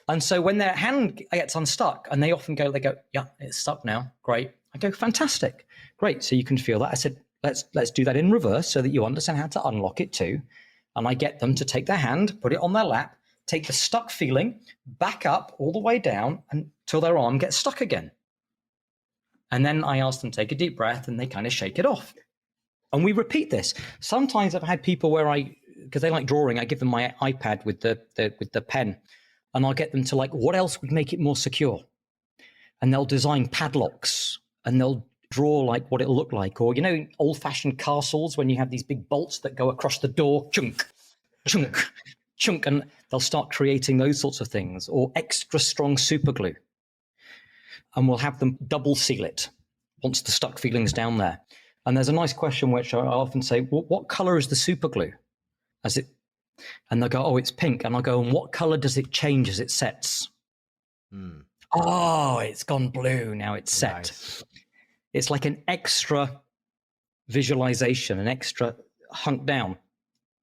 And so when their hand gets unstuck and they go, yeah, it's stuck now. Great. I go, fantastic. Great. So you can feel that. I said, let's do that in reverse so that you understand how to unlock it too. And I get them to take their hand, put it on their lap, take the stuck feeling back up all the way down until their arm gets stuck again. And then I ask them to take a deep breath and they kind of shake it off. And we repeat this. Sometimes I've had people where because they like drawing, I give them my iPad with the pen and I'll get them to like, what else would make it more secure? And they'll design padlocks and they'll draw like what it'll look like. Or, you know, old fashioned castles when you have these big bolts that go across the door, chunk, chunk, chunk, and they'll start creating those sorts of things, or extra strong super glue. And we'll have them double seal it once the stuck feeling's down there. And there's a nice question which I often say, well, what color is the super glue? And they'll go, oh, it's pink. And I'll go, and what color does it change as it sets? Oh, it's gone blue. Now it's set. Nice. It's like an extra visualization, an extra hunk down.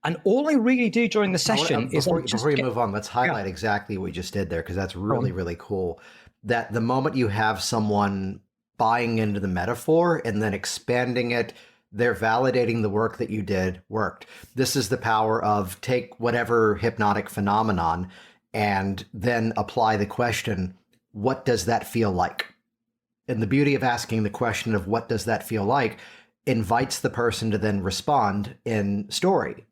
And all I really do during the session is... Before you move on, let's highlight exactly what you just did there, because that's really, really cool. That the moment you have someone buying into the metaphor and then expanding it, they're validating the work that you did worked. This is the power of take whatever hypnotic phenomenon and then apply the question, what does that feel like? And the beauty of asking the question of what does that feel like invites the person to then respond in story,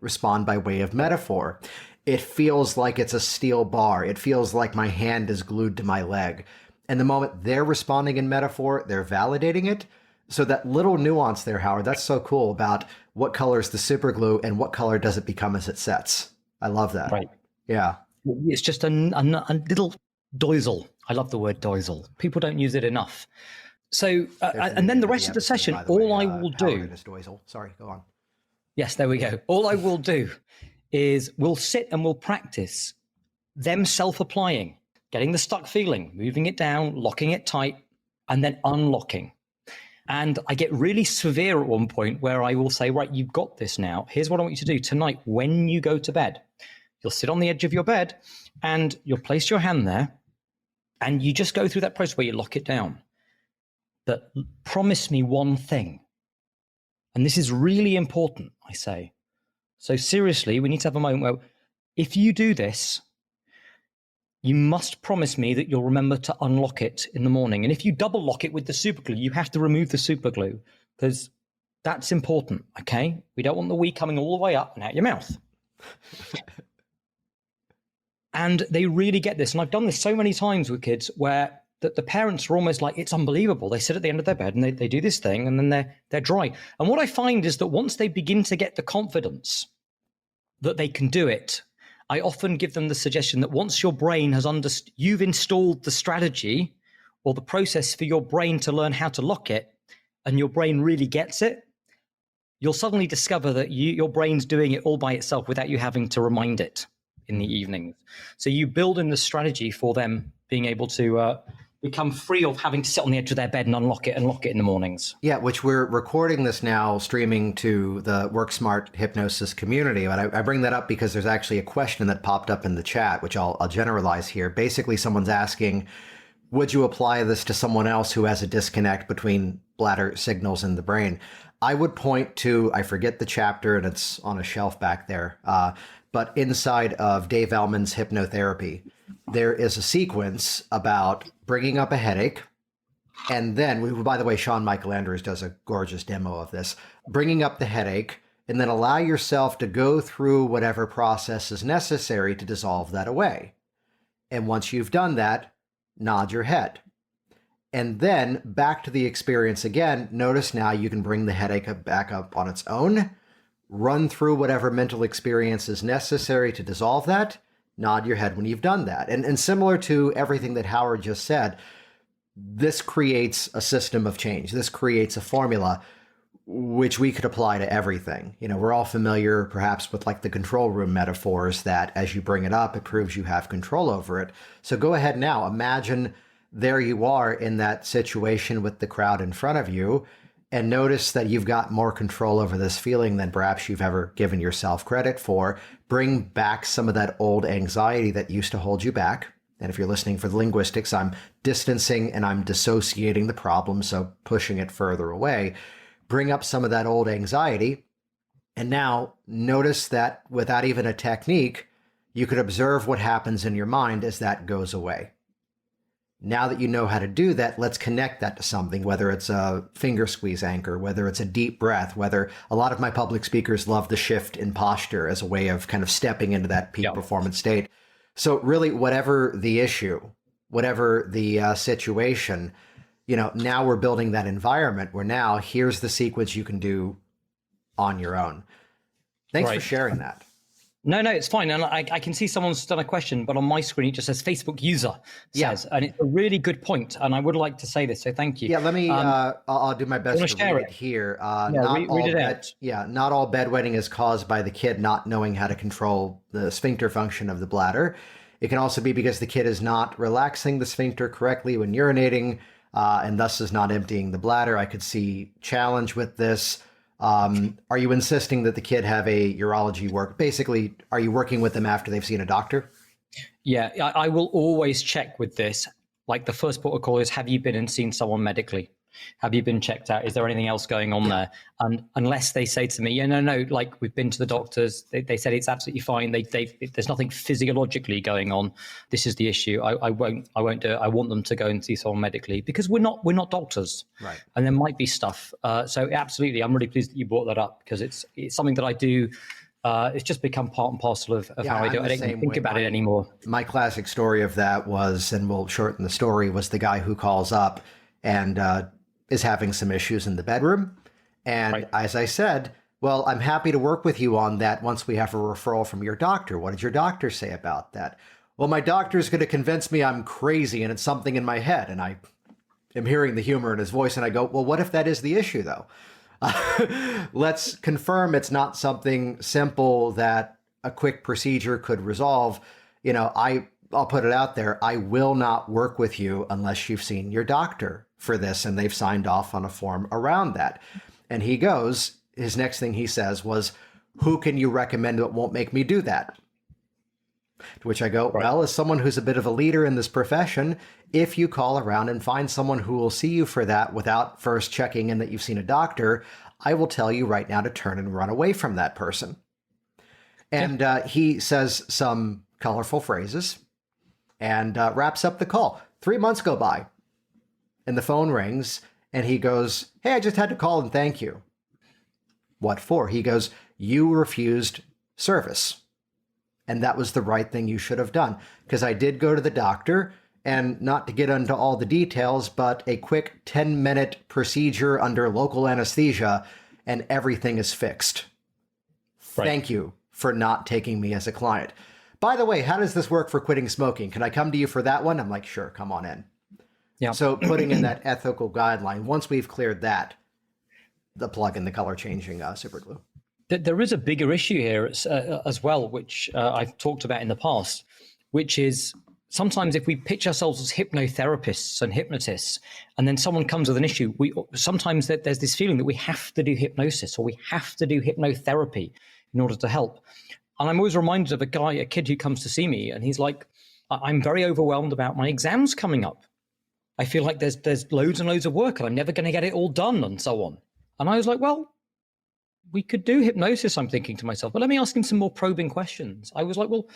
respond by way of metaphor. It feels like it's a steel bar. It feels like my hand is glued to my leg. And the moment they're responding in metaphor, they're validating it. So that little nuance there, Howard, that's so cool about what color is the super glue and what color does it become as it sets. I love that. Right. Yeah. It's just a little doisel. I love the word doisel. People don't use it enough. So, and then the rest of the session, all I will do... Sorry, go on. Yes, there we go. All I will do is we'll sit and we'll practice them self-applying, getting the stuck feeling, moving it down, locking it tight, and then unlocking. And I get really severe at one point where I will say, right, you've got this now. Here's what I want you to do tonight when you go to bed. You'll sit on the edge of your bed and you'll place your hand there and you just go through that process where you lock it down. But promise me one thing. And this is really important, I say. So seriously, we need to have a moment where if you do this, you must promise me that you'll remember to unlock it in the morning. And if you double lock it with the super glue, you have to remove the super glue because that's important, okay? We don't want the wee coming all the way up and out your mouth. And they really get this. And I've done this so many times with kids where the parents are almost like, it's unbelievable. They sit at the end of their bed and they do this thing and then they're dry. And what I find is that once they begin to get the confidence that they can do it, I often give them the suggestion that once your brain has you've installed the strategy or the process for your brain to learn how to lock it, and your brain really gets it, you'll suddenly discover that your brain's doing it all by itself without you having to remind it in the evenings. So you build in the strategy for them being able to become free of having to sit on the edge of their bed and unlock it and lock it in the mornings. Yeah, which we're recording this now, streaming to the WorkSmart hypnosis community. But I bring that up because there's actually a question that popped up in the chat, which I'll generalize here. Basically, someone's asking, would you apply this to someone else who has a disconnect between bladder signals in the brain? I would point to, I forget the chapter, and it's on a shelf back there, but inside of Dave Ellman's Hypnotherapy, there is a sequence about bringing up a headache. And then, by the way, Sean Michael Andrews does a gorgeous demo of this, bringing up the headache, and then allow yourself to go through whatever process is necessary to dissolve that away. And once you've done that, nod your head. And then back to the experience again. Notice now you can bring the headache back up on its own, run through whatever mental experience is necessary to dissolve that, nod your head when you've done that. And similar to everything that Howard just said, this creates a system of change. This creates a formula which we could apply to everything. You know, we're all familiar perhaps with like the control room metaphors that as you bring it up, it proves you have control over it. So go ahead now, imagine there you are in that situation with the crowd in front of you, and notice that you've got more control over this feeling than perhaps you've ever given yourself credit for. Bring back some of that old anxiety that used to hold you back. And if you're listening for the linguistics, I'm distancing and I'm dissociating the problem, so pushing it further away. Bring up some of that old anxiety. And now notice that without even a technique, you could observe what happens in your mind as that goes away. Now that you know how to do that, let's connect that to something, whether it's a finger squeeze anchor, whether it's a deep breath, whether a lot of my public speakers love the shift in posture as a way of kind of stepping into that peak performance state. So really, whatever the issue, whatever the situation, you know, now we're building that environment where now here's the sequence you can do on your own. Thanks for sharing that. No, it's fine. And I can see someone's done a question, but on my screen, it just says Facebook user says, and it's a really good point. And I would like to say this. So thank you. Yeah, let me, I'll do my best to read it here. Read it out. Not all bedwetting is caused by the kid not knowing how to control the sphincter function of the bladder. It can also be because the kid is not relaxing the sphincter correctly when urinating, and thus is not emptying the bladder. I could see challenge with this. Are you insisting that the kid have a urology work? Basically, are you working with them after they've seen a doctor? Yeah, I will always check with this. Like the first protocol is, have you been and seen someone medically? Have you been checked out? Is there anything else going on there? And unless they say to me, no, like we've been to the doctors, they said it's absolutely fine. There's nothing physiologically going on. This is the issue. I won't do it. I want them to go and see someone medically because we're not doctors, right? And there might be stuff. So absolutely, I'm really pleased that you brought that up because it's something that I do. It's just become part and parcel of how I do it. I don't think about it anymore. My classic story of that was, and we'll shorten the story, was the guy who calls up and is having some issues in the bedroom. And as I said, well, I'm happy to work with you on that once we have a referral from your doctor. What did your doctor say about that? Well, my doctor is going to convince me I'm crazy and it's something in my head. And I am hearing the humor in his voice. And I go, well, what if that is the issue, though? Let's confirm it's not something simple that a quick procedure could resolve. You know, I'll put it out there. I will not work with you unless you've seen your doctor for this and they've signed off on a form around that. And he goes, his next thing he says was, who can you recommend that won't make me do that? To which I go, well, as someone who's a bit of a leader in this profession, if you call around and find someone who will see you for that without first checking in that you've seen a doctor, I will tell you right now to turn and run away from that person. And he says some colorful phrases and wraps up the call. 3 months go by and the phone rings and he goes, hey, I just had to call and thank you. What for? He goes, you refused service. And that was the right thing you should have done. Because I did go to the doctor, and not to get into all the details, but a quick 10-minute procedure under local anesthesia, and everything is fixed. Thank you for not taking me as a client. by the way, how does this work for quitting smoking? Can I come to you for that one? I'm like, sure, come on in. Yeah. So putting in that ethical guideline, once we've cleared that, the plug in the color changing super glue. There is a bigger issue here as well, which I've talked about in the past, which is sometimes if we pitch ourselves as hypnotherapists and hypnotists, and then someone comes with an issue, sometimes there's this feeling that we have to do hypnosis or we have to do hypnotherapy in order to help. And I'm always reminded of a kid who comes to see me, and he's like, I'm very overwhelmed about my exams coming up. I feel like there's loads and loads of work and I'm never going to get it all done and so on. And I was like, well, we could do hypnosis, I'm thinking to myself, but let me ask him some more probing questions. I was like, well,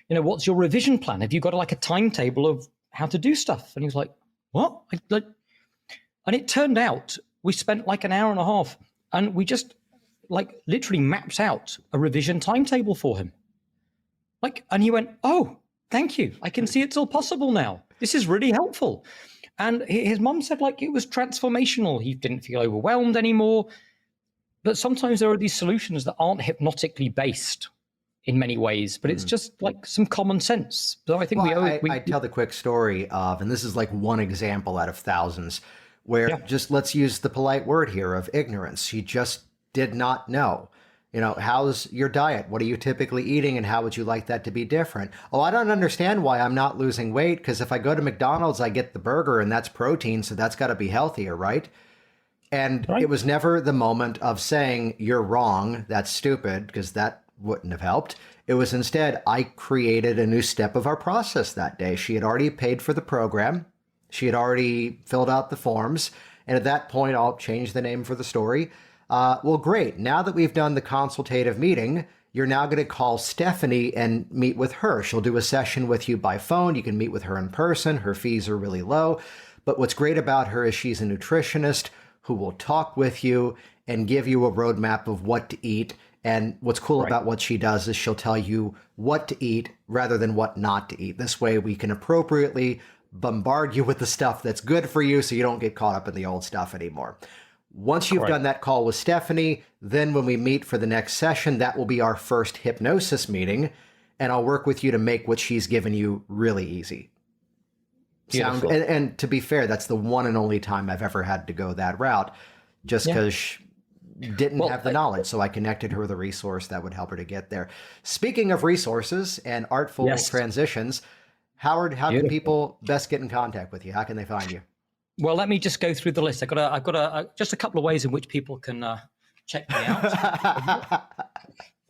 what's your revision plan? Have you got like a timetable of how to do stuff? And he was like, what? And it turned out we spent like an hour and a half and we just like literally mapped out a revision timetable for him. And he went, oh, thank you. I can see it's all possible now. This is really helpful. And his mom said it was transformational. He didn't feel overwhelmed anymore. But sometimes there are these solutions that aren't hypnotically based in many ways, but it's just like some common sense. So I think I tell the quick story of, and this is like one example out of thousands, where just let's use the polite word here of ignorance. She just did not know. How's your diet? What are you typically eating? And how would you like that to be different? Oh, I don't understand why I'm not losing weight, because if I go to McDonald's, I get the burger and that's protein. So that's got to be healthier, right? And It was never the moment of saying, you're wrong, that's stupid, because that wouldn't have helped. It was instead, I created a new step of our process that day. She had already paid for the program. She had already filled out the forms. And at that point, I'll change the name for the story. Well, great. Now that we've done the consultative meeting, you're now going to call Stephanie and meet with her. She'll do a session with you by phone. You can meet with her in person. Her fees are really low. But what's great about her is she's a nutritionist who will talk with you and give you a roadmap of what to eat. And what's cool about what she does is she'll tell you what to eat rather than what not to eat. This way we can appropriately bombard you with the stuff that's good for you so you don't get caught up in the old stuff anymore. Once you've done that call with Stephanie, then when we meet for the next session, that will be our first hypnosis meeting. And I'll work with you to make what she's given you really easy. And to be fair, that's the one and only time I've ever had to go that route, just because she didn't have the knowledge. So I connected her with a resource that would help her to get there. Speaking of resources and artful transitions, Howard, how can people best get in contact with you? How can they find you? Well, let me just go through the list. I've got just a couple of ways in which people can check me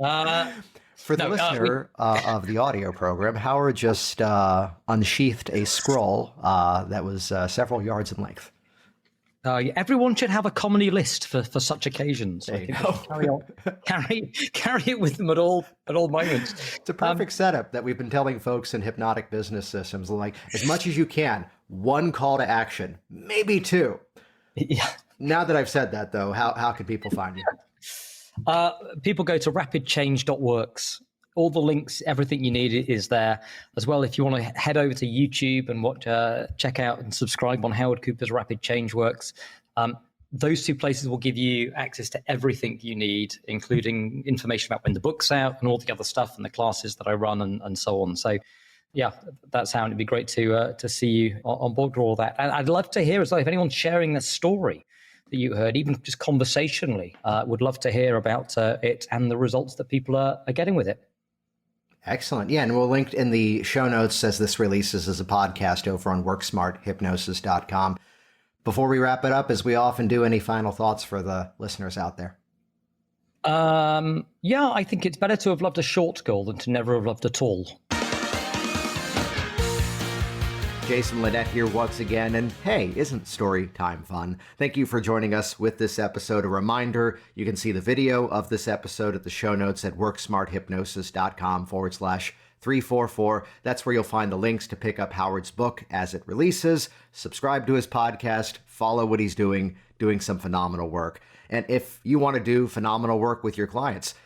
out. For the listener of the audio program, Howard just unsheathed a scroll that was several yards in length. Everyone should have a comedy list for such occasions. There you go. Carry it with them at all moments. It's a perfect setup that we've been telling folks in hypnotic business systems, like as much as you can, one call to action, maybe two. Yeah. Now that I've said that, though, how can people find you? People go to rapidchange.works. All the links, everything you need is there. As well, if you want to head over to YouTube and check out and subscribe on Howard Cooper's Rapid Change Works, those two places will give you access to everything you need, including information about when the book's out and all the other stuff and the classes that I run and so on. So, yeah, that's how it'd be great to see you on board with all that. And I'd love to hear as well if anyone's sharing their story that you heard, even just conversationally, would love to hear about it and the results that people are getting with it. Excellent. Yeah, and we'll link in the show notes as this releases as a podcast over on worksmarthypnosis.com. Before we wrap it up, as we often do, any final thoughts for the listeners out there? Yeah, I think it's better to have loved a short goal than to never have loved at all. Jason Linett here once again, and hey, isn't story time fun? Thank you for joining us with this episode. A reminder, you can see the video of this episode at the show notes at worksmarthypnosis.com/344. That's where you'll find the links to pick up Howard's book as it releases, subscribe to his podcast, follow what he's doing some phenomenal work. And if you want to do phenomenal work with your clients,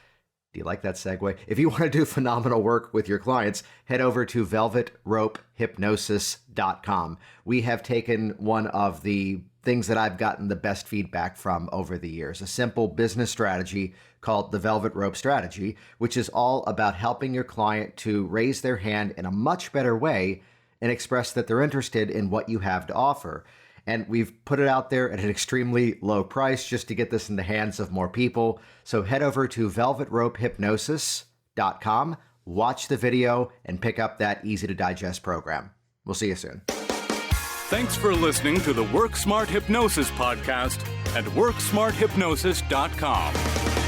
do you like that segue? If you want to do phenomenal work with your clients, head over to velvetropehypnosis.com. We have taken one of the things that I've gotten the best feedback from over the years. A simple business strategy called the Velvet Rope Strategy, which is all about helping your client to raise their hand in a much better way and express that they're interested in what you have to offer. And we've put it out there at an extremely low price just to get this in the hands of more people. So head over to velvetropehypnosis.com, watch the video, and pick up that easy-to-digest program. We'll see you soon. Thanks for listening to the Work Smart Hypnosis podcast at WorkSmartHypnosis.com.